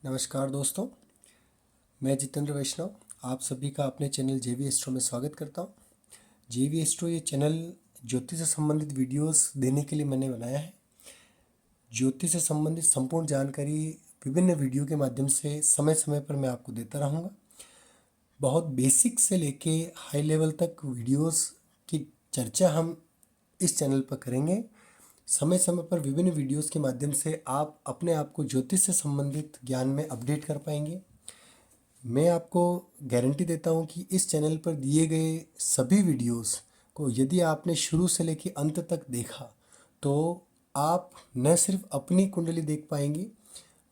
नमस्कार दोस्तों, मैं जितेंद्र वैष्णव आप सभी का अपने चैनल जेवी एस्ट्रो में स्वागत करता हूँ। जेवी एस्ट्रो ये चैनल ज्योतिष से संबंधित वीडियोस देने के लिए मैंने बनाया है। ज्योतिष से संबंधित संपूर्ण जानकारी विभिन्न वीडियो के माध्यम से समय समय पर मैं आपको देता रहूँगा। बहुत बेसिक से लेके हाई लेवल तक वीडियोस की चर्चा हम इस चैनल पर करेंगे। समय समय पर विभिन्न वीडियोस के माध्यम से आप अपने आप को ज्योतिष से संबंधित ज्ञान में अपडेट कर पाएंगे। मैं आपको गारंटी देता हूं कि इस चैनल पर दिए गए सभी वीडियोस को यदि आपने शुरू से लेकर अंत तक देखा तो आप न सिर्फ अपनी कुंडली देख पाएंगे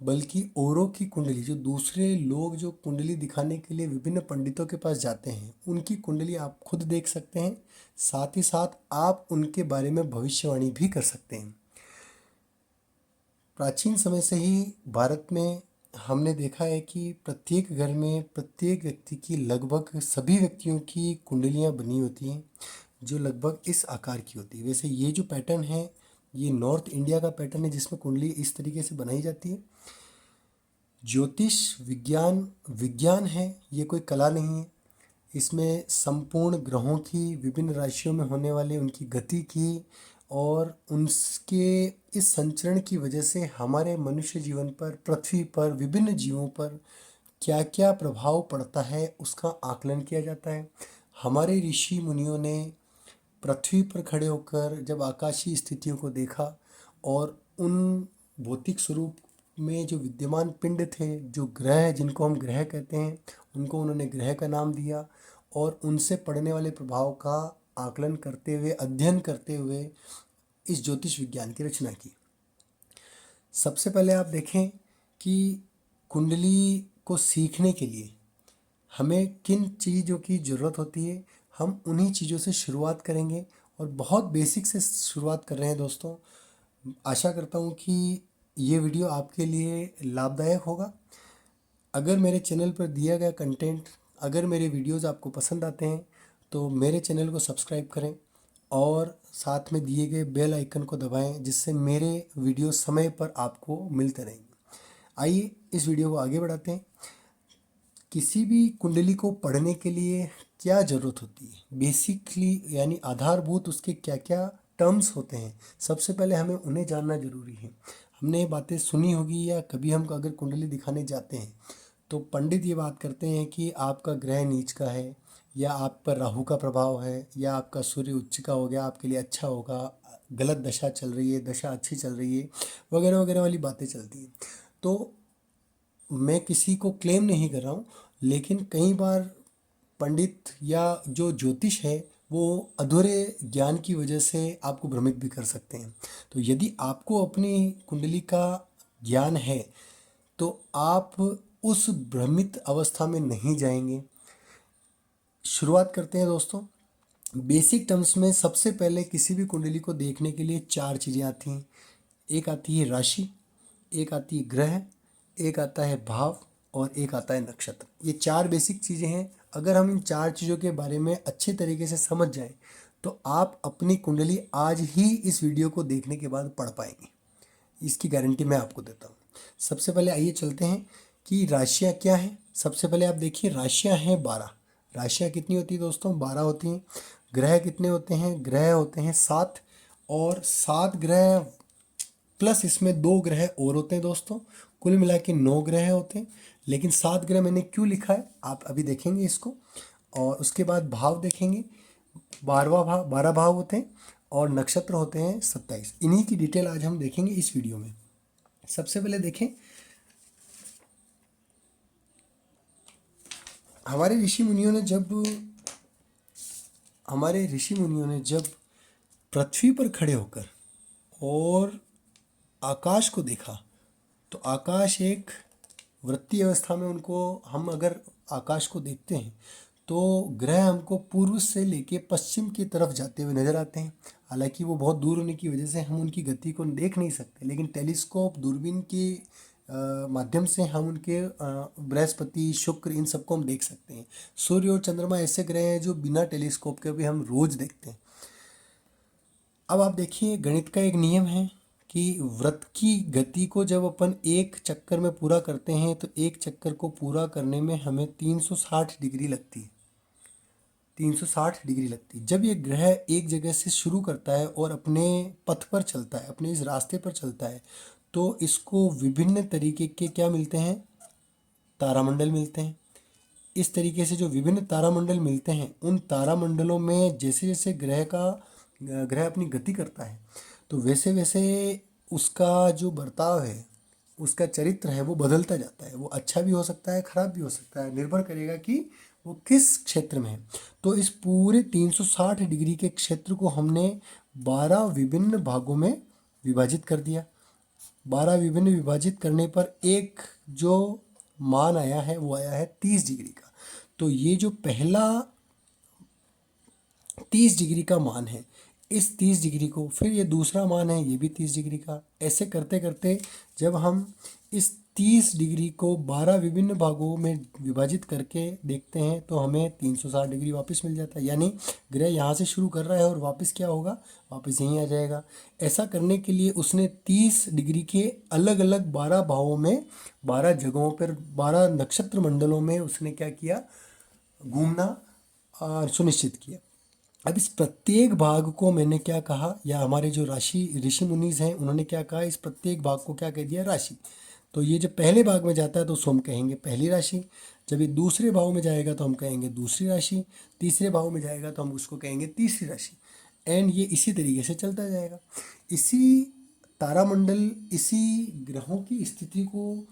बल्कि औरों की कुंडली, जो दूसरे लोग जो कुंडली दिखाने के लिए विभिन्न पंडितों के पास जाते हैं उनकी कुंडली आप खुद देख सकते हैं। साथ ही साथ आप उनके बारे में भविष्यवाणी भी कर सकते हैं। प्राचीन समय से ही भारत में हमने देखा है कि प्रत्येक घर में प्रत्येक व्यक्ति की, लगभग सभी व्यक्तियों की कुंडलियां बनी होती हैं जो लगभग इस आकार की होती है। वैसे ये जो पैटर्न है ये नॉर्थ इंडिया का पैटर्न है जिसमें कुंडली इस तरीके से बनाई जाती है। ज्योतिष विज्ञान विज्ञान है, ये कोई कला नहीं है। इसमें संपूर्ण ग्रहों की, विभिन्न राशियों में होने वाले उनकी गति की और उनके इस संचरण की वजह से हमारे मनुष्य जीवन पर, पृथ्वी पर, विभिन्न जीवों पर क्या क्या प्रभाव पड़ता है उसका आकलन किया जाता है। हमारे ऋषि मुनियों ने पृथ्वी पर खड़े होकर जब आकाशीय स्थितियों को देखा और उन भौतिक स्वरूप में जो विद्यमान पिंड थे, जो ग्रह जिनको हम ग्रह कहते हैं, उनको उन्होंने ग्रह का नाम दिया और उनसे पड़ने वाले प्रभाव का आकलन करते हुए, अध्ययन करते हुए इस ज्योतिष विज्ञान की रचना की। सबसे पहले आप देखें कि कुंडली को सीखने के लिए हमें किन चीज़ों की ज़रूरत होती है, हम उन्हीं चीज़ों से शुरुआत करेंगे और बहुत बेसिक से शुरुआत कर रहे हैं दोस्तों। आशा करता हूँ कि ये वीडियो आपके लिए लाभदायक होगा। अगर मेरे चैनल पर दिया गया कंटेंट, अगर मेरे वीडियोस आपको पसंद आते हैं तो मेरे चैनल को सब्सक्राइब करें और साथ में दिए गए बेल आइकन को दबाएं जिससे मेरे वीडियो समय पर आपको मिलते रहेंगे। आइए इस वीडियो को आगे बढ़ाते हैं। किसी भी कुंडली को पढ़ने के लिए क्या ज़रूरत होती है, बेसिकली यानी आधारभूत उसके क्या क्या टर्म्स होते हैं, सबसे पहले हमें उन्हें जानना जरूरी है। हमने ये बातें सुनी होगी या कभी हम अगर कुंडली दिखाने जाते हैं तो पंडित ये बात करते हैं कि आपका ग्रह नीच का है या आप पर राहु का प्रभाव है या आपका सूर्य उच्च का हो गया, आपके लिए अच्छा होगा, गलत दशा चल रही है, दशा अच्छी चल रही है, वगैरह वगैरह वाली बातें चलती हैं। तो मैं किसी को क्लेम नहीं कर रहा हूँ, लेकिन कई बार पंडित या जो ज्योतिष है वो अधूरे ज्ञान की वजह से आपको भ्रमित भी कर सकते हैं। तो यदि आपको अपनी कुंडली का ज्ञान है तो आप उस भ्रमित अवस्था में नहीं जाएंगे। शुरुआत करते हैं दोस्तों। बेसिक टर्म्स में सबसे पहले किसी भी कुंडली को देखने के लिए चार चीज़ें आती हैं। एक आती है राशि, एक आती है ग्रह, एक आता है भाव और एक आता है नक्षत्र। ये चार बेसिक चीज़ें हैं। अगर हम इन चार चीज़ों के बारे में अच्छे तरीके से समझ जाएं तो आप अपनी कुंडली आज ही इस वीडियो को देखने के बाद पढ़ पाएंगे, इसकी गारंटी मैं आपको देता हूँ। सबसे पहले आइए चलते हैं कि राशियाँ क्या हैं। सबसे पहले आप देखिए, राशियाँ हैं 12। राशियाँ कितनी होती है दोस्तों? 12 होती हैं। ग्रह कितने होते हैं? ग्रह होते हैं 7 और 7 ग्रह प्लस इसमें 2 ग्रह और होते हैं दोस्तों। कुल मिला के 9 ग्रह होते हैं। लेकिन 7 ग्रह मैंने क्यों लिखा है आप अभी देखेंगे इसको। और उसके बाद भाव देखेंगे, 12 भाव होते हैं और नक्षत्र होते हैं 27। इन्हीं की डिटेल आज हम देखेंगे इस वीडियो में। सबसे पहले देखें, हमारे ऋषि मुनियों ने जब पृथ्वी पर खड़े होकर और आकाश को देखा तो आकाश एक वृत्तीय अवस्था में, उनको हम अगर आकाश को देखते हैं तो ग्रह हमको पूर्व से लेके पश्चिम की तरफ जाते हुए नजर आते हैं। हालांकि वो बहुत दूर होने की वजह से हम उनकी गति को देख नहीं सकते, लेकिन टेलीस्कोप, दूरबीन के माध्यम से हम उनके बृहस्पति, शुक्र, इन सबको हम देख सकते हैं। सूर्य और चंद्रमा ऐसे ग्रह हैं जो बिना टेलीस्कोप के भी हम रोज देखते हैं। अब आप देखिए, गणित का एक नियम है कि व्रत की गति को जब अपन एक चक्कर में पूरा करते हैं तो एक चक्कर को पूरा करने में हमें 360 डिग्री लगती है। 360 डिग्री लगती है। जब ये ग्रह एक जगह से शुरू करता है और अपने पथ पर चलता है, अपने इस रास्ते पर चलता है, तो इसको विभिन्न तरीके के क्या मिलते हैं, तारामंडल मिलते हैं। इस तरीके से जो विभिन्न तारामंडल मिलते हैं, उन तारामंडलों में जैसे जैसे ग्रह अपनी गति करता है, तो वैसे वैसे उसका जो बर्ताव है, उसका चरित्र है, वो बदलता जाता है। वो अच्छा भी हो सकता है, खराब भी हो सकता है, निर्भर करेगा कि वो किस क्षेत्र में है। तो इस पूरे 360 डिग्री के क्षेत्र को हमने 12 विभिन्न भागों में विभाजित कर दिया। 12 विभिन्न विभाजित करने पर एक जो मान आया है वो आया है 30 डिग्री का। तो ये जो पहला 30 डिग्री का मान है, इस 30 डिग्री को, फिर ये दूसरा मान है, ये भी 30 डिग्री का। ऐसे करते करते जब हम इस 30 डिग्री को 12 विभिन्न भागों में विभाजित करके देखते हैं तो हमें 360 डिग्री वापस मिल जाता है। यानी ग्रह यहाँ से शुरू कर रहा है और वापस क्या होगा, वापस यहीं आ जाएगा। ऐसा करने के लिए उसने 30 डिग्री के अलग अलग 12 भावों में, 12 जगहों पर, 12 नक्षत्र मंडलों में उसने क्या किया, घूमना सुनिश्चित किया। अब इस प्रत्येक भाग को मैंने क्या कहा, या हमारे जो ऋषि मुनीज हैं उन्होंने क्या कहा, इस प्रत्येक भाग को क्या कह दिया, राशि। तो ये जब पहले भाग में जाता है तो उसको हम कहेंगे पहली राशि। जब ये दूसरे भाव में जाएगा तो हम कहेंगे दूसरी राशि। तीसरे भाव में जाएगा तो हम उसको कहेंगे तीसरी राशि। एंड ये इसी तरीके से चलता जाएगा। इसी तारामंडल, इसी ग्रहों की स्थिति को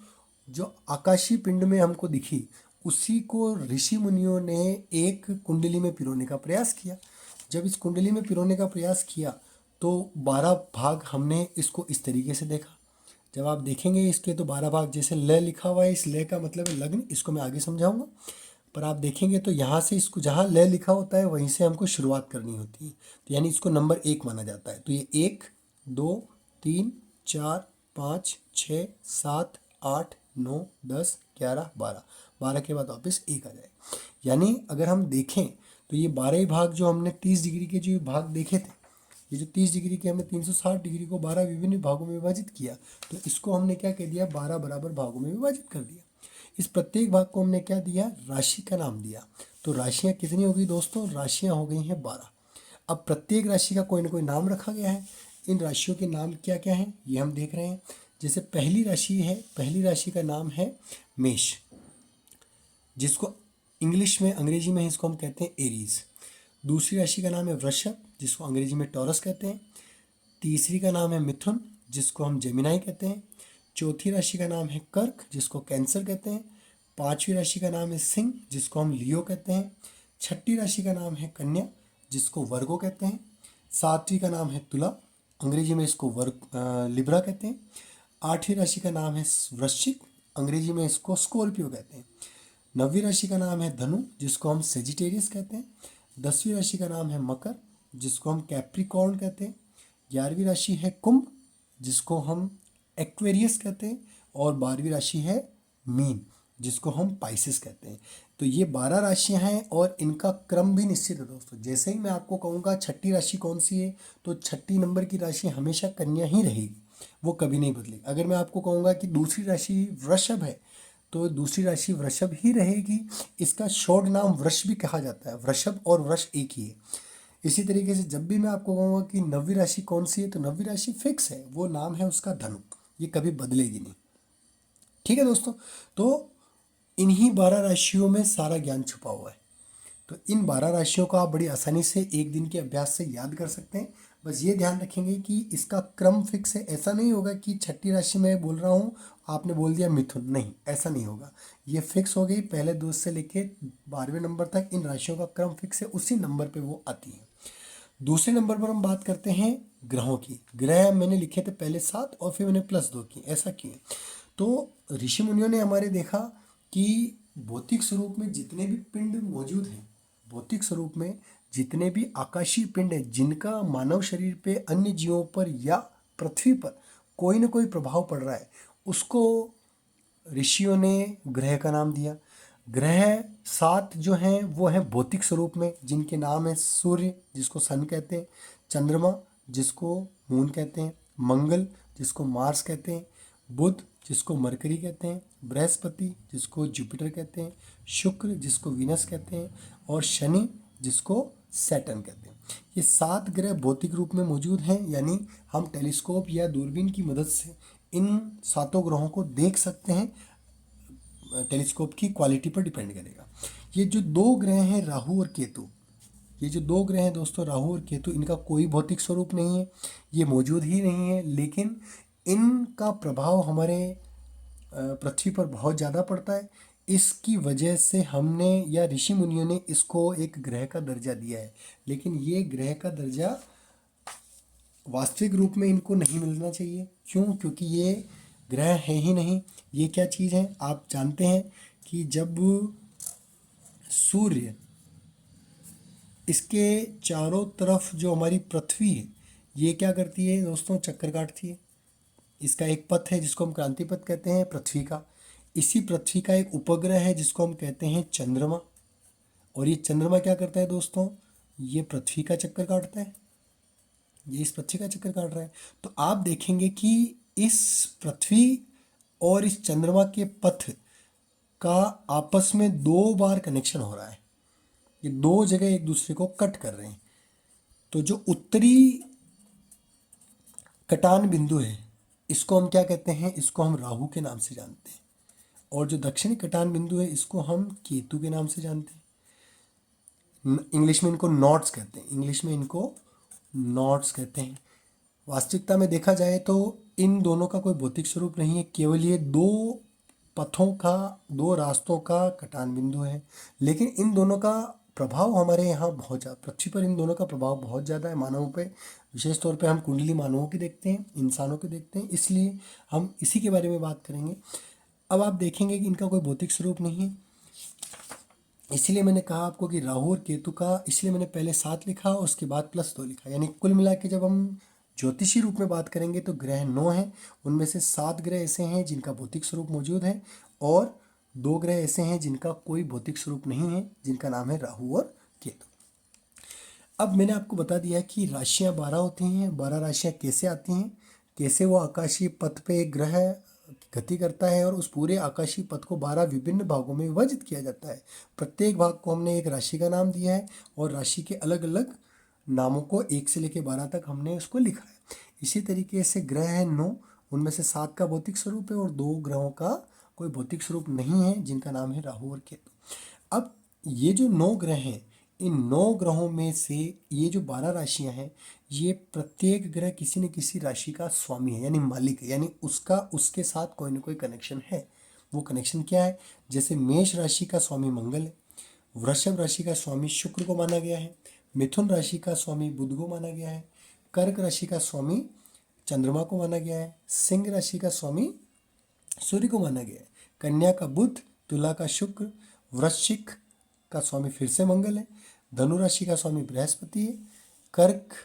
जो आकाशीय पिंड में हमको दिखी, उसी को ऋषि मुनियों ने एक कुंडली में पिरोने का प्रयास किया। जब इस कुंडली में पिरोने का प्रयास किया तो 12 भाग हमने इसको इस तरीके से देखा। जब आप देखेंगे इसके तो 12 भाग, जैसे ल लिखा हुआ है, इस ल का मतलब है लग्न, इसको मैं आगे समझाऊंगा। पर आप देखेंगे तो यहाँ से इसको, जहाँ ल लिखा होता है वहीं से हमको शुरुआत करनी होती है। तो यानी इसको नंबर 1 माना जाता है। तो ये 1, 2, 3, 4, 5, 6, 7, 8, 9, 10, 11, 12। 12 के बाद वापस 1 आ जाए। यानी अगर हम देखें तो ये 12 भाग जो हमने 30 डिग्री के जो भाग देखे थे, ये जो 30 डिग्री के हमने 360 डिग्री को 12 विभिन्न भागों में विभाजित किया, तो इसको हमने क्या कह दिया, 12 बराबर भागों में विभाजित कर दिया। इस प्रत्येक भाग को हमने क्या दिया, राशि का नाम दिया। तो राशियाँ कितनी हो गई दोस्तों, राशियाँ हो गई हैं 12। अब प्रत्येक राशि का कोई ना कोई नाम रखा गया है। इन राशियों के नाम क्या क्या हैं ये हम देख रहे हैं। जैसे पहली राशि है, पहली राशि का नाम है मेष, जिसको इंग्लिश में, अंग्रेजी में इसको हम कहते हैं एरीज। दूसरी राशि का नाम है वृषभ, जिसको अंग्रेजी में टॉरस कहते हैं। तीसरी का नाम है मिथुन, जिसको हम जेमिनाई कहते हैं। चौथी राशि का नाम है कर्क, जिसको कैंसर कहते हैं। पांचवी राशि का नाम है सिंह, जिसको हम लियो कहते हैं। छठी राशि का नाम है कन्या, जिसको वर्गो कहते हैं। सातवीं का नाम है तुला, अंग्रेजी में इसको लिब्रा कहते हैं। आठवीं राशि का नाम है वृश्चिक, अंग्रेजी में इसको स्कॉर्पियो कहते हैं। नवीं राशि का नाम है धनु, जिसको हम सेजिटेरियस कहते हैं। 10वीं राशि का नाम है मकर, जिसको हम कैप्रिकॉर्न कहते हैं। 11वीं राशि है कुंभ, जिसको हम एक्वेरियस कहते हैं। और 12वीं राशि है मीन, जिसको हम पाइसेस कहते हैं। तो ये 12 राशियां हैं और इनका क्रम भी निश्चित है दोस्तों। जैसे ही मैं आपको कहूँगा छठी राशि कौन सी है, तो छठी नंबर की राशि हमेशा कन्या ही रहेगी, वो कभी नहीं बदलेगी। अगर मैं आपको कहूँगा कि दूसरी राशि वृषभ है, तो दूसरी राशि वृषभ ही रहेगी। इसका शॉर्ट नाम वृष भी कहा जाता है। वृषभ और वृष एक ही है। इसी तरीके से जब भी मैं आपको कहूँगा कि नवीं राशि कौन सी है, तो नवीं राशि फिक्स है, वो नाम है उसका धनु, ये कभी बदलेगी नहीं। ठीक है दोस्तों, तो इन्हीं 12 राशियों में सारा ज्ञान छुपा हुआ है। तो इन 12 राशियों को आप बड़ी आसानी से एक दिन के अभ्यास से याद कर सकते हैं। बस ये ध्यान रखेंगे कि इसका क्रम फिक्स है। ऐसा नहीं होगा कि छठी राशि में बोल रहा हूँ आपने बोल दिया मिथुन, नहीं, ऐसा नहीं होगा। ये फिक्स हो गई, पहले 2 से लेके 12वें नंबर तक इन राशियों का क्रम फिक्स है, उसी नंबर पे वो आती है। दूसरे नंबर पर हम बात करते हैं ग्रहों की। ग्रह मैंने लिखे थे पहले 7 और फिर मैंने +2 की। ऐसा क्यों? तो ऋषि मुनियों ने हमारे देखा कि भौतिक स्वरूप में जितने भी पिंड मौजूद हैं, भौतिक स्वरूप में जितने भी आकाशीय पिंड हैं, जिनका मानव शरीर पे, अन्य जीवों पर या पृथ्वी पर कोई ना कोई प्रभाव पड़ रहा है, उसको ऋषियों ने ग्रह का नाम दिया। ग्रह 7 जो हैं वो हैं भौतिक स्वरूप में, जिनके नाम है सूर्य, जिसको सन कहते हैं। चंद्रमा, जिसको मून कहते हैं। मंगल, जिसको मार्स कहते हैं, बुध जिसको मरकरी कहते हैं, बृहस्पति जिसको जुपिटर कहते हैं, शुक्र जिसको वीनस कहते हैं, और शनि जिसको सैटर्न कहते हैं। ये 7 ग्रह भौतिक रूप में मौजूद हैं, यानी हम टेलीस्कोप या दूरबीन की मदद से इन 7 ग्रहों को देख सकते हैं। टेलीस्कोप की क्वालिटी पर डिपेंड करेगा। ये जो 2 ग्रह हैं राहु और केतु, ये जो 2 ग्रह हैं दोस्तों राहु और केतु, इनका कोई भौतिक स्वरूप नहीं है, ये मौजूद ही नहीं है, लेकिन इनका प्रभाव हमारे पृथ्वी पर बहुत ज़्यादा पड़ता है। इसकी वजह से हमने या ऋषि मुनियों ने इसको एक ग्रह का दर्जा दिया है, लेकिन ये ग्रह का दर्जा वास्तविक रूप में इनको नहीं मिलना चाहिए। क्यों? क्योंकि ये ग्रह है ही नहीं। ये क्या चीज़ है? आप जानते हैं कि जब सूर्य इसके चारों तरफ जो हमारी पृथ्वी है, ये क्या करती है दोस्तों? चक्कर काटती है। इसका एक पथ है जिसको हम क्रांति पथ कहते हैं पृथ्वी का। इसी पृथ्वी का एक उपग्रह है जिसको हम कहते हैं चंद्रमा। और ये चंद्रमा क्या करता है दोस्तों? ये पृथ्वी का चक्कर काटता है, ये इस पृथ्वी का चक्कर काट रहा है। तो आप देखेंगे कि इस पृथ्वी और इस चंद्रमा के पथ का आपस में 2 बार कनेक्शन हो रहा है। ये 2 जगह एक दूसरे को कट कर रहे हैं। तो जो उत्तरी कटान बिंदु है, इसको हम क्या कहते हैं? इसको हम राहु के नाम से जानते हैं। और जो दक्षिणी कटान बिंदु है, इसको हम केतु के नाम से जानते हैं। इंग्लिश में इनको नॉट्स कहते हैं, इंग्लिश में इनको नॉट्स कहते हैं। वास्तविकता में देखा जाए तो इन दोनों का कोई भौतिक स्वरूप नहीं है, केवल ये 2 पथों का, 2 रास्तों का कटान बिंदु है। लेकिन इन दोनों का प्रभाव हमारे यहाँ बहुत ज़्यादा, पृथ्वी पर इन दोनों का प्रभाव बहुत ज़्यादा है मानवों पे। विशेष तौर पे हम कुंडली मानवों की देखते हैं, इंसानों के देखते हैं, इसलिए हम इसी के बारे में बात करेंगे। अब आप देखेंगे कि इनका कोई भौतिक स्वरूप नहीं है। इसलिए मैंने कहा आपको कि राहु और केतु का, इसलिए मैंने पहले 7 लिखा और उसके बाद +2 लिखा। यानी कुल मिला के जब हम ज्योतिषी रूप में बात करेंगे तो ग्रह 9 हैं। उनमें से 7 ग्रह ऐसे हैं जिनका भौतिक स्वरूप मौजूद है, और 2 ग्रह ऐसे हैं जिनका कोई भौतिक स्वरूप नहीं है, जिनका नाम है राहु और केतु। अब मैंने आपको बता दिया कि राशियाँ 12 होती हैं। 12 राशियाँ कैसे आती हैं, कैसे वो आकाशीय पथ पे एक ग्रह गति करता है, और उस पूरे आकाशीय पथ को 12 विभिन्न भागों में विभाजित किया जाता है। प्रत्येक भाग को हमने एक राशि का नाम दिया है, और राशि के अलग अलग नामों को 1 से लेकर 12 तक हमने उसको लिखा है। इसी तरीके से ग्रह है 9, उनमें से 7 का भौतिक स्वरूप है और 2 ग्रहों का कोई भौतिक स्वरूप नहीं है, जिनका नाम है राहु और केतु। अब ये जो 9 ग्रह हैं, इन 9 ग्रहों में से ये जो 12 राशियां हैं, ये प्रत्येक ग्रह किसी न किसी राशि का स्वामी है, यानी मालिक है, यानी उसका उसके साथ कोई ना कोई कनेक्शन है। वो कनेक्शन क्या है? जैसे मेष राशि का स्वामी मंगल है, वृषभ राशि का स्वामी शुक्र को माना गया है, मिथुन राशि का स्वामी बुध को माना गया है, कर्क राशि का स्वामी चंद्रमा को माना गया है, सिंह राशि का स्वामी सूर्य को माना गया है, कन्या का बुध, तुला का शुक्र, वृश्चिक का स्वामी फिर से मंगल है, धनु राशि का स्वामी बृहस्पति है, कर्क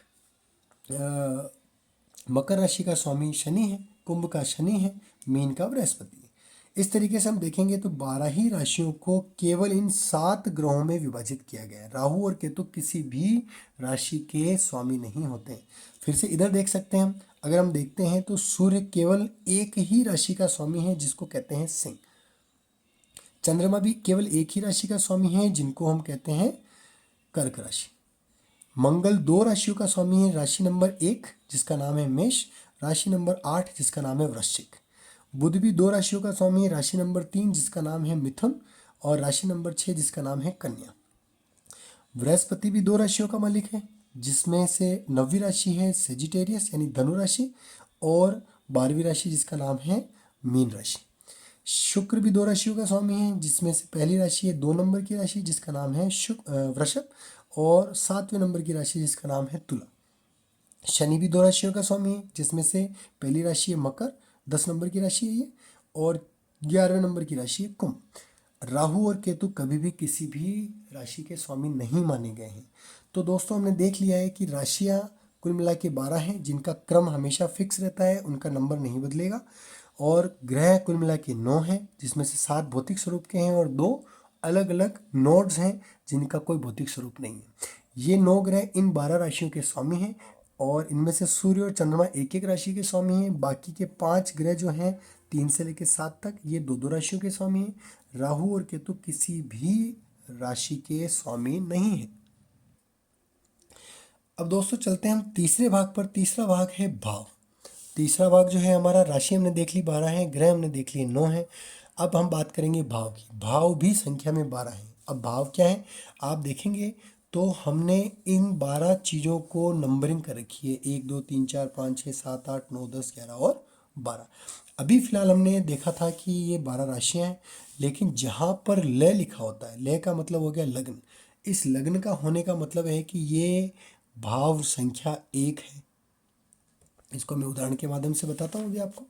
मकर राशि का स्वामी शनि है, कुंभ का शनि है, मीन का बृहस्पति है। इस तरीके से हम देखेंगे तो 12 ही राशियों को केवल इन 7 ग्रहों में विभाजित किया गया है। राहु और केतु किसी भी राशि के स्वामी नहीं होते। फिर से इधर देख सकते हैं हम, अगर हम देखते हैं तो सूर्य केवल एक ही राशि का स्वामी है, जिसको कहते हैं सिंह। चंद्रमा भी केवल एक ही राशि का स्वामी है, जिनको हम कहते हैं कर्क राशि। मंगल 2 राशियों का स्वामी है, राशि नंबर 1 जिसका नाम है मेष, राशि नंबर 8 जिसका नाम है वृश्चिक। बुध भी 2 राशियों का स्वामी है, राशि नंबर 3 जिसका नाम है मिथुन, और राशि नंबर 6 जिसका नाम है कन्या। बृहस्पति भी 2 राशियों का मालिक है, जिसमें से 9वीं राशि है सेजिटेरियस यानी धनु राशि, और 12वीं राशि जिसका नाम है मीन राशि। शुक्र भी 2 राशियों का स्वामी है, जिसमें से पहली राशि है 2 नंबर की राशि जिसका नाम है वृषभ, और 7वें नंबर की राशि जिसका नाम है तुला। शनि भी 2 राशियों का स्वामी है, जिसमें से पहली राशि है मकर, 10 नंबर की राशि है ये, और 11वें नंबर की राशि है कुंभ। राहु और केतु कभी भी किसी भी राशि के स्वामी नहीं माने गए हैं। तो दोस्तों हमने देख लिया है कि राशियाँ कुल मिला के 12 हैं, जिनका क्रम हमेशा फिक्स रहता है, उनका नंबर नहीं बदलेगा। और ग्रह कुल मिला के 9 हैं, जिसमें से 7 भौतिक स्वरूप के हैं और 2 अलग अलग नोड्स हैं जिनका कोई भौतिक स्वरूप नहीं है। ये 9 ग्रह इन 12 राशियों के स्वामी हैं। और इनमें से सूर्य और चंद्रमा एक एक राशि के स्वामी हैं। बाकी के 5 ग्रह जो हैं 3 से लेकर 7 तक ये दो दो राशियों के स्वामी हैं। राहु और केतु किसी भी राशि के स्वामी नहीं है। अब दोस्तों चलते हैं हम तीसरे भाग पर। तीसरा भाग है भाव। तीसरा भाग जो है हमारा, राशि हमने देख ली 12 है, ग्रह हमने देख लिए 9 है। अब हम बात करेंगे भाव की। भाव भी संख्या में 12 है। अब भाव क्या है आप देखेंगे तो हमने इन 12 चीज़ों को नंबरिंग कर रखी है, 1 2 3 4 5 6 7 8 9 10 11 और 12। अभी फिलहाल हमने देखा था कि ये 12 राशियाँ हैं, लेकिन जहाँ पर लय लिखा होता है, लय का मतलब हो गया लग्न। इस लग्न का होने का मतलब है कि ये भाव संख्या 1 है। इसको मैं उदाहरण के माध्यम से बताता हूँ अभी आपको।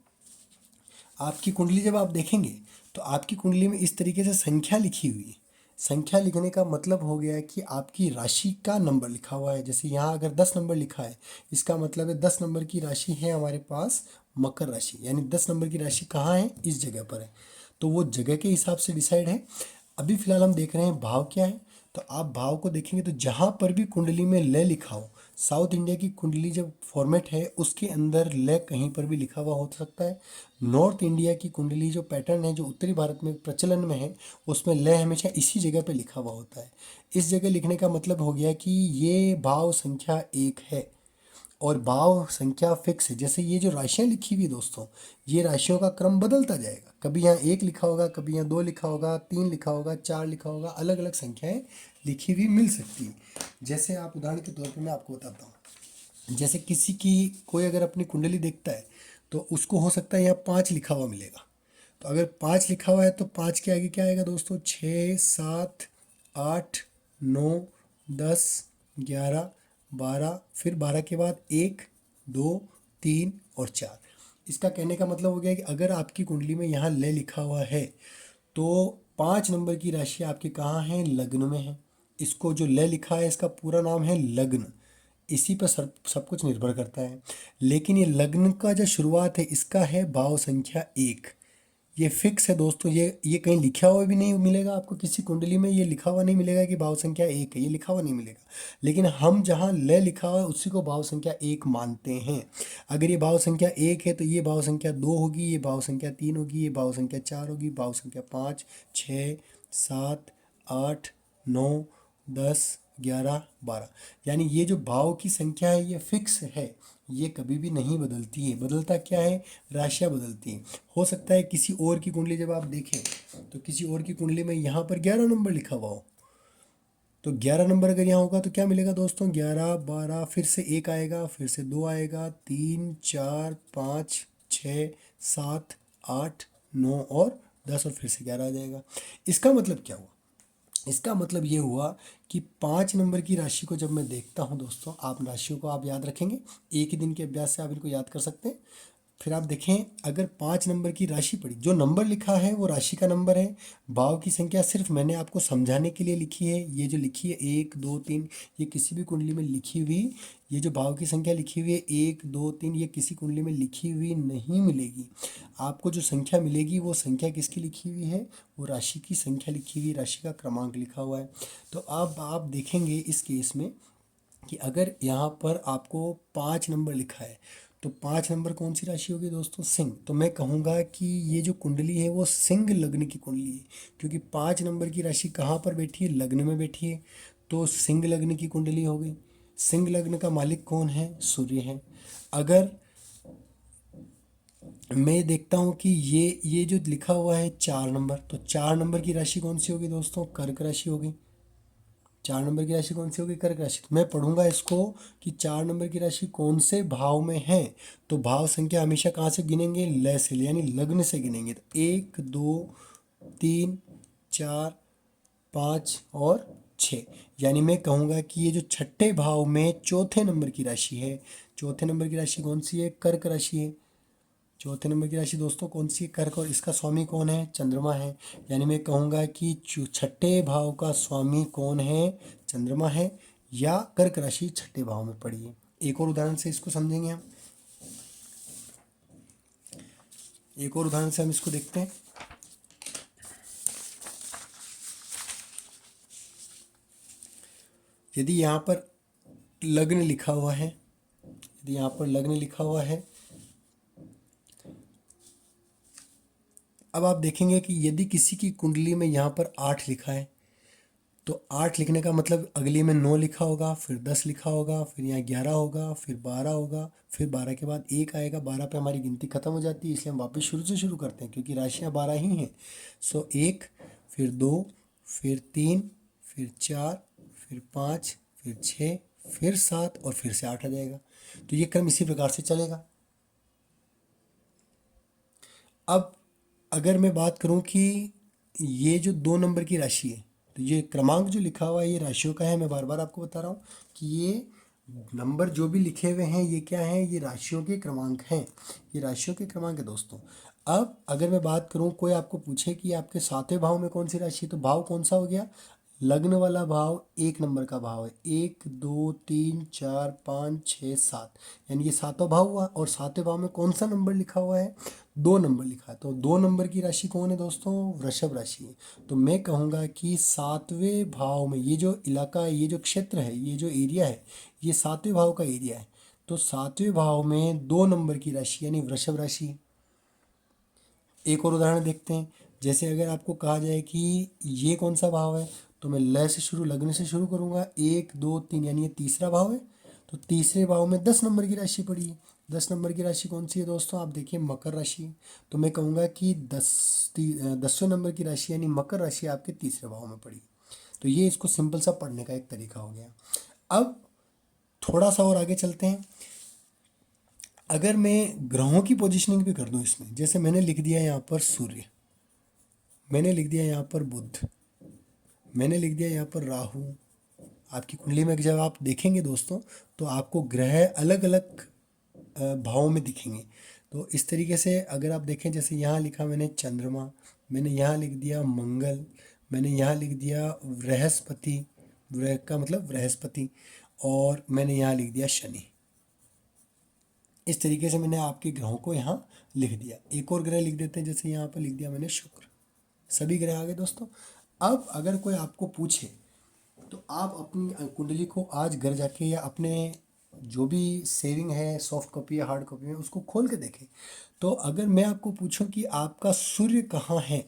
आपकी कुंडली जब आप देखेंगे तो आपकी कुंडली में इस तरीके से संख्या लिखी हुई है। संख्या लिखने का मतलब हो गया है कि आपकी राशि का नंबर लिखा हुआ है। जैसे यहाँ अगर 10 नंबर लिखा है, इसका मतलब है 10 नंबर की राशि है हमारे पास मकर राशि, यानी 10 नंबर की राशि कहाँ है, इस जगह पर है। तो वो जगह के हिसाब से डिसाइड है। अभी फिलहाल हम देख रहे हैं भाव क्या है। तो आप भाव को देखेंगे तो जहाँ पर भी कुंडली में लय लिखा हो, साउथ इंडिया की कुंडली जब फॉर्मेट है उसके अंदर लय कहीं पर भी लिखा हुआ हो सकता है। नॉर्थ इंडिया की कुंडली जो पैटर्न है, जो उत्तरी भारत में प्रचलन में है, उसमें लय हमेशा इसी जगह पे लिखा हुआ होता है। इस जगह लिखने का मतलब हो गया कि ये भाव संख्या 1 है और भाव संख्या फिक्स है। जैसे ये जो राशियाँ लिखी हुई दोस्तों, ये राशियों का क्रम बदलता जाएगा। कभी यहाँ 1 लिखा होगा, कभी यहाँ 2 लिखा होगा, 3 लिखा होगा, 4 लिखा होगा, अलग अलग संख्याएं लिखी हुई मिल सकती है। जैसे आप उदाहरण के तौर पर मैं आपको बताता हूँ। जैसे किसी की कोई अगर अपनी कुंडली देखता है तो उसको हो सकता है यहाँ 5 लिखा हुआ मिलेगा। तो अगर 5 लिखा हुआ है तो 5 के आगे क्या आएगा दोस्तों, 6 7 8 9 10 11 12, फिर 12 के बाद 1 2 3 और 4। इसका कहने का मतलब हो गया कि अगर आपकी कुंडली में यहाँ लय लिखा हुआ है तो 5 नंबर की राशि आपके कहाँ है, लग्न में है। इसको जो लय लिखा है इसका पूरा नाम है लग्न। इसी पर सब कुछ निर्भर करता है। लेकिन ये लग्न का जो शुरुआत है इसका है भाव संख्या 1। ये फिक्स है दोस्तों। ये कहीं लिखा हुआ भी नहीं मिलेगा आपको, किसी कुंडली में ये लिखा हुआ नहीं मिलेगा कि भाव संख्या 1 है, ये लिखा हुआ नहीं मिलेगा। लेकिन हम जहाँ लय लिखा हुआ है उसी को भाव संख्या 1 मानते हैं। अगर ये भाव संख्या 1 है तो ये भाव संख्या 2 होगी, ये भाव संख्या 3 होगी, ये भाव संख्या 4 होगी, भाव संख्या 5 6 7 8 9 10 11 12। यानी ये जो भाव की संख्या है ये फिक्स है, ये कभी भी नहीं बदलती है। बदलता क्या है, राशियाँ बदलती हैं। हो सकता है किसी और की कुंडली जब आप देखें तो किसी और की कुंडली में यहाँ पर 11 नंबर लिखा हुआ हो, तो 11 नंबर अगर यहाँ होगा तो क्या मिलेगा दोस्तों, 11 12, फिर से 1 आएगा, फिर से 2 आएगा, 3 4 5 6 7 8 9 और 10 और फिर से 11 आ जाएगा। इसका मतलब क्या हुआ, इसका मतलब ये हुआ कि 5 नंबर की राशि को जब मैं देखता हूँ दोस्तों, आप राशियों को आप याद रखेंगे, एक ही दिन के अभ्यास से आप इनको याद कर सकते हैं। फिर आप देखें अगर 5 नंबर की राशि पड़ी, जो नंबर लिखा है वो राशि का नंबर है। भाव की संख्या सिर्फ मैंने आपको समझाने के लिए लिखी है। ये जो लिखी है 1 2 3, ये किसी भी कुंडली में लिखी हुई, ये जो भाव की संख्या लिखी हुई है 1 2 3, ये किसी कुंडली में लिखी हुई नहीं मिलेगी। आपको जो संख्या मिलेगी वो संख्या किसकी लिखी हुई है, वो राशि की संख्या लिखी हुई, राशि का क्रमांक लिखा हुआ है। तो अब आप देखेंगे इस केस में कि अगर यहाँ पर आपको 5 नंबर लिखा है तो 5 नंबर कौन सी राशि होगी दोस्तों, सिंह। तो मैं कहूँगा कि ये जो कुंडली है वो सिंह लग्न की कुंडली है, क्योंकि 5 नंबर की राशि कहाँ पर बैठी है, लग्न में बैठी है। तो सिंह लग्न की कुंडली हो गई। सिंह लग्न का मालिक कौन है, सूर्य है। अगर मैं देखता हूँ कि ये जो लिखा हुआ है 4 नंबर, तो 4 नंबर की राशि कौन सी होगी दोस्तों, कर्क राशि होगी। 4 नंबर की राशि कौन सी होगी, कर्क राशि। तो मैं पढ़ूंगा इसको कि 4 नंबर की राशि कौन से भाव में है। तो भाव संख्या हमेशा कहाँ से गिनेंगे, लय से, यानी लग्न से गिनेंगे। तो 1 2 3 4 5 और 6, यानी मैं कहूँगा कि ये जो छठे भाव में चौथे नंबर की राशि है, चौथे नंबर की राशि कौन सी है, कर्क राशि है। चौथे नंबर की राशि दोस्तों कौन सी है, कर्क, और इसका स्वामी कौन है, चंद्रमा है। यानी मैं कहूँगा कि छठे भाव का स्वामी कौन है, चंद्रमा है, या कर्क राशि छठे भाव में पड़ी है। एक और उदाहरण से इसको समझेंगे हम, एक और उदाहरण से हम इसको देखते हैं। यदि यहाँ पर लग्न लिखा हुआ है यदि यहाँ पर लग्न लिखा हुआ है, अब आप देखेंगे कि यदि किसी की कुंडली में यहाँ पर 8 लिखा है तो 8 लिखने का मतलब अगली में 9 लिखा होगा, फिर 10 लिखा होगा, फिर यहाँ 11 होगा, फिर 12 होगा, फिर 12 के बाद 1 आएगा, 12 पे हमारी गिनती खत्म हो जाती है, इसलिए हम वापस शुरू से शुरू करते हैं क्योंकि राशियाँ 12 ही हैं। सो 1, फिर 2, फिर 3, फिर 4, फिर 5, फिर 6, फिर 7 और फिर से 8 आ जाएगा। तो ये क्रम इसी प्रकार से चलेगा। अब अगर मैं बात करूं कि ये जो 2 नंबर की राशि है, तो ये क्रमांक जो लिखा हुआ है ये राशियों का है। मैं बार बार आपको बता रहा हूँ कि ये नंबर जो भी लिखे हुए हैं ये क्या है, ये राशियों के क्रमांक हैं, ये राशियों के क्रमांक है दोस्तों। अब अगर मैं बात करूं, कोई आपको पूछे कि आपके 7वें भाव में कौन सी राशि है, तो भाव कौन सा हो गया, लग्न वाला भाव 1 नंबर का भाव है। 1, 2, 3, 4, 5, 6, 7, यानी ये 7वां भाव हुआ। और 7वें भाव में कौन सा नंबर लिखा हुआ है, 2 नंबर लिखा है। तो 2 नंबर की राशि कौन है दोस्तों, वृषभ राशि है। तो मैं कहूँगा कि 7वें भाव में ये जो इलाका है, ये जो क्षेत्र है, ये जो एरिया है, ये 7वें भाव का एरिया है। तो 7वें भाव में 2 नंबर की राशि यानी वृषभ राशि है। एक और उदाहरण देखते हैं। जैसे अगर आपको कहा जाए कि ये कौन सा भाव है, तो मैं ल से शुरू, लग्न से शुरू करूँगा। 1, 2, 3 यानी ये तीसरा भाव है। तो तीसरे भाव में 10 नंबर की राशि पड़ी है। 10 नंबर की राशि कौन सी है दोस्तों, आप देखिए मकर राशि। तो मैं कहूँगा कि 10वें नंबर की राशि यानी मकर राशि आपके तीसरे भाव में पड़ी। तो ये इसको सिंपल सा पढ़ने का एक तरीका हो गया। अब थोड़ा सा और आगे चलते हैं। अगर मैं ग्रहों की पोजिशनिंग भी कर दूं इसमें, जैसे मैंने लिख दिया यहाँ पर सूर्य, मैंने लिख दिया यहाँ पर बुध, मैंने लिख दिया यहाँ पर राहु। आपकी कुंडली में जब आप देखेंगे दोस्तों तो आपको ग्रह अलग अलग भावों में दिखेंगे। तो इस तरीके से अगर आप देखें, जैसे यहाँ लिखा मैंने चंद्रमा, मैंने यहाँ लिख दिया मंगल, मैंने यहाँ लिख दिया बृहस्पति, बृह का मतलब बृहस्पति, और मैंने यहाँ लिख दिया शनि। इस तरीके से मैंने आपके ग्रहों को यहाँ लिख दिया। एक और ग्रह लिख देते हैं, जैसे यहाँ पर लिख दिया मैंने शुक्र। सभी ग्रह आ गए दोस्तों। अब अगर कोई आपको पूछे तो आप अपनी कुंडली को आज घर जाके या अपने जो भी सेविंग है, सॉफ्ट कॉपी या हार्ड कॉपी में, उसको खोल के देखें। तो अगर मैं आपको पूछूं कि आपका सूर्य कहाँ है,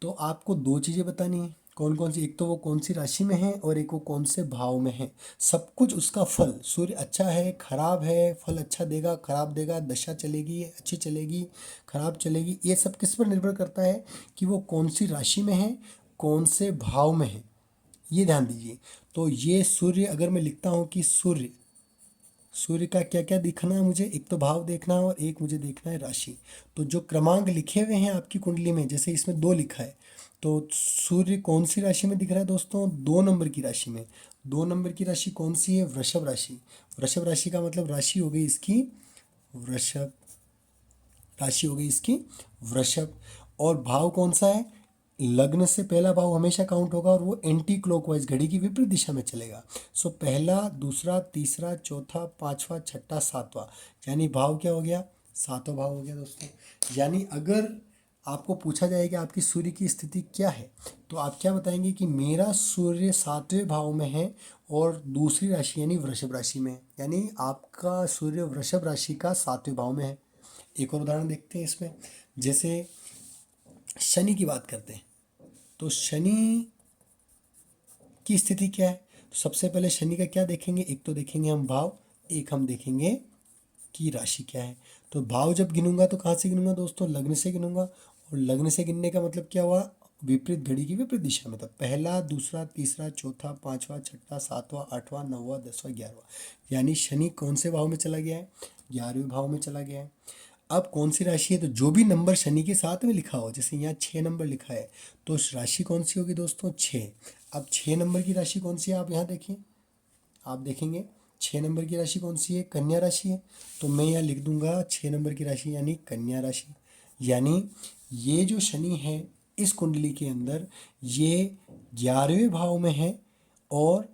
तो आपको 2 चीज़ें बतानी है। कौन कौन सी, एक तो वो कौन सी राशि में है और एक वो कौन से भाव में है। सब कुछ उसका फल, सूर्य अच्छा है खराब है, फल अच्छा देगा खराब देगा, दशा चलेगी अच्छी चलेगी खराब चलेगी, ये सब किस पर निर्भर करता है कि वो कौन सी राशि में है, कौन से भाव में है, ये ध्यान दीजिए। तो ये सूर्य, अगर मैं लिखता हूँ कि सूर्य, सूर्य का क्या क्या दिखना है मुझे, एक तो भाव देखना है और एक मुझे देखना है राशि। तो जो क्रमांक लिखे हुए हैं आपकी कुंडली में, जैसे इसमें 2 लिखा है, तो सूर्य कौन सी राशि में दिख रहा है दोस्तों, 2 नंबर की राशि में। 2 नंबर की राशि कौन सी है, वृषभ राशि। वृषभ राशि का मतलब राशि हो गई इसकी वृषभ, राशि हो गई इसकी वृषभ। और भाव कौन सा है, लग्न से पहला भाव हमेशा काउंट होगा और वो एंटी क्लॉकवाइज, घड़ी की विपरीत दिशा में चलेगा। सो पहला, दूसरा, तीसरा, चौथा, पांचवा, छठा, सातवां, यानी भाव क्या हो गया, 7वां भाव हो गया दोस्तों। यानी अगर आपको पूछा जाए कि आपकी सूर्य की स्थिति क्या है, तो आप क्या बताएंगे कि मेरा सूर्य 7वें भाव में है और दूसरी राशि यानी वृषभ राशि में है। यानी आपका सूर्य वृषभ राशि का 7वें भाव में है। एक और उदाहरण देखते हैं इसमें। जैसे शनि की बात करते हैं, तो शनि की स्थिति क्या है, तो सबसे पहले शनि का क्या देखेंगे, एक तो देखेंगे हम भाव, एक हम देखेंगे कि राशि क्या है। तो भाव जब गिनूंगा तो कहाँ से गिनूंगा दोस्तों, लग्न से गिनूंगा। और लग्न से गिनने का मतलब क्या हुआ, विपरीत, घड़ी की विपरीत दिशा में। तो पहला, दूसरा, तीसरा, चौथा, पांचवा, छठा, सातवां, आठवां, नौवां, 10वां, 11वां, यानी शनि कौन से भाव में चला गया है, 11वें भाव में चला गया है। अब कौन सी राशि है, तो जो भी नंबर शनि के साथ में लिखा हो, जैसे यहाँ 6 नंबर लिखा है, तो राशि कौन सी होगी दोस्तों, 6। अब 6 नंबर की राशि कौन सी है, आप यहाँ देखिए, आप देखेंगे 6 नंबर की राशि कौन सी है, कन्या राशि है। तो मैं यहाँ लिख दूंगा 6 नंबर की राशि यानी कन्या राशि। यानी ये जो शनि है इस कुंडली के अंदर, ये 11वें भाव में है और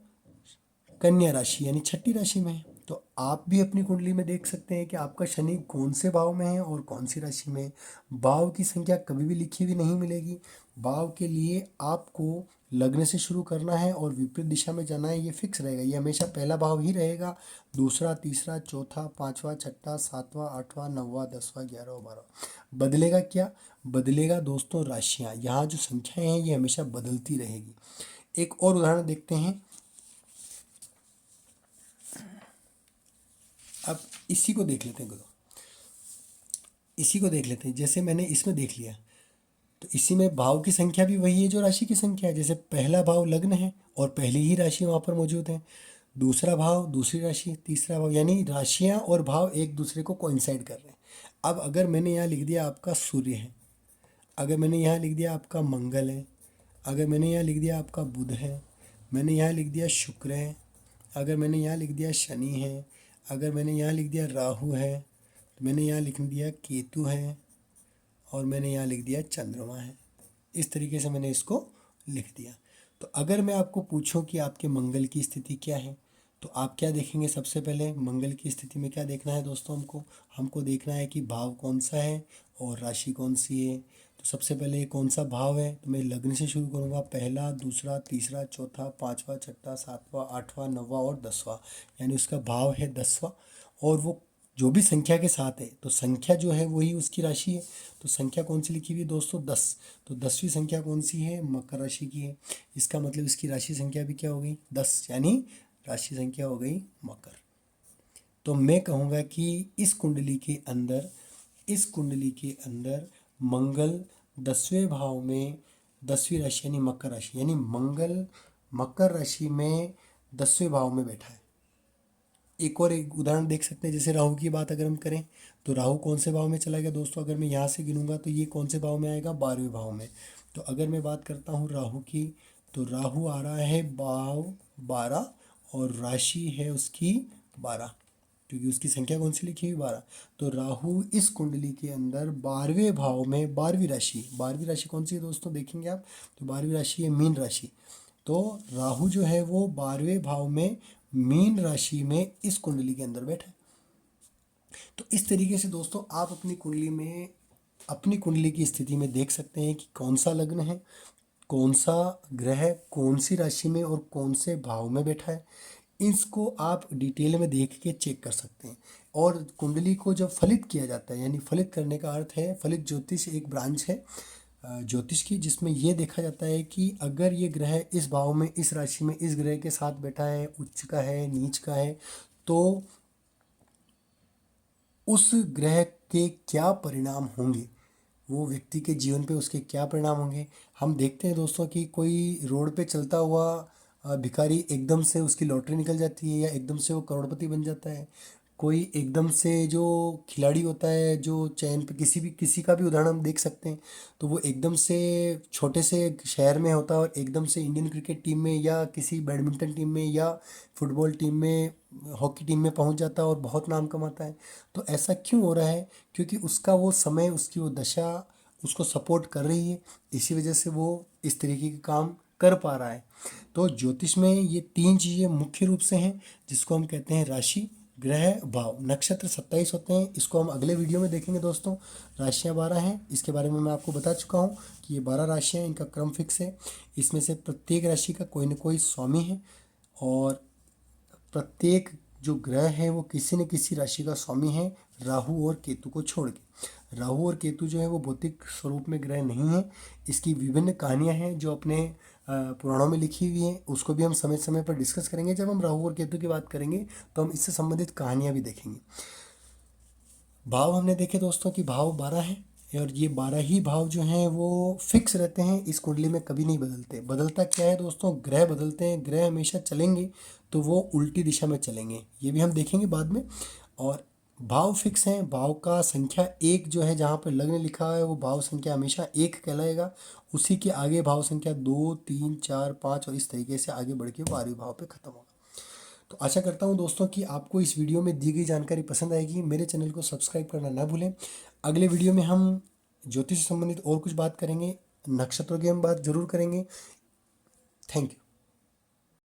कन्या राशि यानी छठी राशि में है। तो आप भी अपनी कुंडली में देख सकते हैं कि आपका शनि कौन से भाव में है और कौन सी राशि में है। भाव की संख्या कभी भी लिखी हुई नहीं मिलेगी। भाव के लिए आपको लग्न से शुरू करना है और विपरीत दिशा में जाना है, ये फिक्स रहेगा। ये हमेशा पहला भाव ही रहेगा। दूसरा, तीसरा, चौथा, पांचवा, छठा, सातवां, आठवां, नौवां, 10वां, 11वां, 12वां। बदलेगा क्या? बदलेगा दोस्तों राशियां। यहाँ जो संख्याएं हैं ये हमेशा बदलती रहेगी। एक और उदाहरण देखते हैं। अब इसी को देख लेते हैं गुरु, इसी को देख लेते हैं। जैसे मैंने इसमें देख लिया, तो इसी में भाव की संख्या भी वही है जो राशि की संख्या है। जैसे पहला भाव लग्न है और पहली ही राशि वहाँ पर मौजूद है। दूसरा भाव दूसरी राशि, तीसरा भाव, यानी राशियाँ और भाव एक दूसरे को कोइंसाइड कर रहे हैं। अब अगर मैंने यहाँ लिख दिया आपका सूर्य है, अगर मैंने यहाँ लिख दिया आपका मंगल है, अगर मैंने यहाँ लिख दिया आपका बुध है, मैंने यहाँ लिख दिया शुक्र है, अगर मैंने यहाँ लिख दिया शनि है, अगर मैंने यहाँ लिख दिया राहु है, तो मैंने यहाँ लिख दिया केतु है, और मैंने यहाँ लिख दिया चंद्रमा है। इस तरीके से मैंने इसको लिख दिया। तो अगर मैं आपको पूछूं कि आपके मंगल की स्थिति क्या है, तो आप क्या देखेंगे? सबसे पहले मंगल की स्थिति में क्या देखना है दोस्तों? हमको देखना है कि भाव कौन सा है और राशि कौन सी है। तो सबसे पहले ये कौन सा भाव है, तो मैं लग्न से शुरू करूँगा। पहला, दूसरा, तीसरा, चौथा, पाँचवा, छठा, सातवां, आठवां, नौवां और 10वां, यानी उसका भाव है 10वां। और वो जो भी संख्या के साथ है, तो संख्या जो है वही उसकी राशि है। तो संख्या कौन सी लिखी हुई है दोस्तों? 10। तो 10वीं संख्या कौन सी है? मकर राशि की है। इसका मतलब इसकी राशि संख्या भी क्या हो गई? 10, यानी राशि संख्या हो गई मकर। तो मैं कहूँगा कि इस कुंडली के अंदर मंगल 10वें भाव में 10वीं राशि यानी मकर राशि, यानी मंगल मकर राशि में 10वें भाव में बैठा है। एक उदाहरण देख सकते हैं। जैसे राहु की बात अगर हम करें, तो राहु कौन से भाव में चला गया दोस्तों? अगर मैं यहाँ से गिनूंगा तो ये कौन से भाव में आएगा? 12वें भाव में। तो अगर मैं बात करता हूँ राहु की, तो राहु आ रहा है भाव 12 और राशि है उसकी 12, क्योंकि उसकी संख्या कौन सी लिखी हुई? 12। तो राहु इस कुंडली के अंदर 12वें भाव में 12वीं राशि कौन सी है दोस्तों? देखेंगे आप, तो 12वीं राशि है मीन राशि। तो राहु जो है वो 12वें भाव में मीन राशि में इस कुंडली के अंदर बैठा है। तो इस तरीके से दोस्तों आप अपनी कुंडली की स्थिति में देख सकते हैं कि कौन सा लग्न है, कौन सा ग्रह कौन सी राशि में और कौन से भाव में बैठा है। इसको आप डिटेल में देख के चेक कर सकते हैं। और कुंडली को जब फलित किया जाता है, यानी फलित करने का अर्थ है, फलित ज्योतिष एक ब्रांच है ज्योतिष की, जिसमें ये देखा जाता है कि अगर ये ग्रह इस भाव में इस राशि में इस ग्रह के साथ बैठा है, उच्च का है, नीच का है, तो उस ग्रह के क्या परिणाम होंगे, वो व्यक्ति के जीवन पे उसके क्या परिणाम होंगे। हम देखते हैं दोस्तों कि कोई रोड पे चलता हुआ भिखारी एकदम से उसकी लॉटरी निकल जाती है, या एकदम से वो करोड़पति बन जाता है। कोई एकदम से जो खिलाड़ी होता है, जो चयन पे किसी का भी उदाहरण हम देख सकते हैं, तो वो एकदम से छोटे से शहर में होता है और एकदम से इंडियन क्रिकेट टीम में या किसी बैडमिंटन टीम में या फुटबॉल टीम में, हॉकी टीम में पहुंच जाता है और बहुत नाम कमाता है। तो ऐसा क्यों हो रहा है? क्योंकि उसका वो समय, उसकी वो दशा उसको सपोर्ट कर रही है, इसी वजह से वो इस तरीके के काम कर पा रहा है। तो ज्योतिष में ये 3 चीज़ें मुख्य रूप से हैं, जिसको हम कहते हैं राशि, ग्रह, भाव। नक्षत्र 27 होते हैं, इसको हम अगले वीडियो में देखेंगे दोस्तों। राशियाँ 12 हैं, इसके बारे में मैं आपको बता चुका हूँ कि ये 12 राशियाँ, इनका क्रम फिक्स है। इसमें से प्रत्येक राशि का कोई न कोई स्वामी है, और प्रत्येक जो ग्रह है वो किसी न किसी राशि का स्वामी है, राहु और केतु को छोड़ के। राहु और केतु जो है वो भौतिक स्वरूप में ग्रह नहीं है। इसकी विभिन्न कहानियां हैं जो अपने पुराणों में लिखी हुई हैं, उसको भी हम समय समय पर डिस्कस करेंगे। जब हम राहु और केतु की बात करेंगे तो हम इससे संबंधित कहानियां भी देखेंगे। भाव हमने देखे दोस्तों कि भाव 12 हैं, और ये 12 ही भाव जो हैं वो फिक्स रहते हैं, इस कुंडली में कभी नहीं बदलते। बदलता क्या है दोस्तों? ग्रह बदलते हैं। ग्रह हमेशा चलेंगे तो वो उल्टी दिशा में चलेंगे, ये भी हम देखेंगे बाद में। और भाव फिक्स हैं। भाव का संख्या 1 जो है, जहाँ पर लग्न लिखा है वो भाव संख्या हमेशा 1 कहलाएगा। उसी के आगे भाव संख्या 2, 3, 4, 5 और इस तरीके से आगे बढ़ के 12वें भाव पे खत्म होगा। तो आशा करता हूँ दोस्तों कि आपको इस वीडियो में दी गई जानकारी पसंद आएगी। मेरे चैनल को सब्सक्राइब करना ना भूलें। अगले वीडियो में हम ज्योतिष से संबंधित और कुछ बात करेंगे, नक्षत्रों की हम बात जरूर करेंगे। Thank you.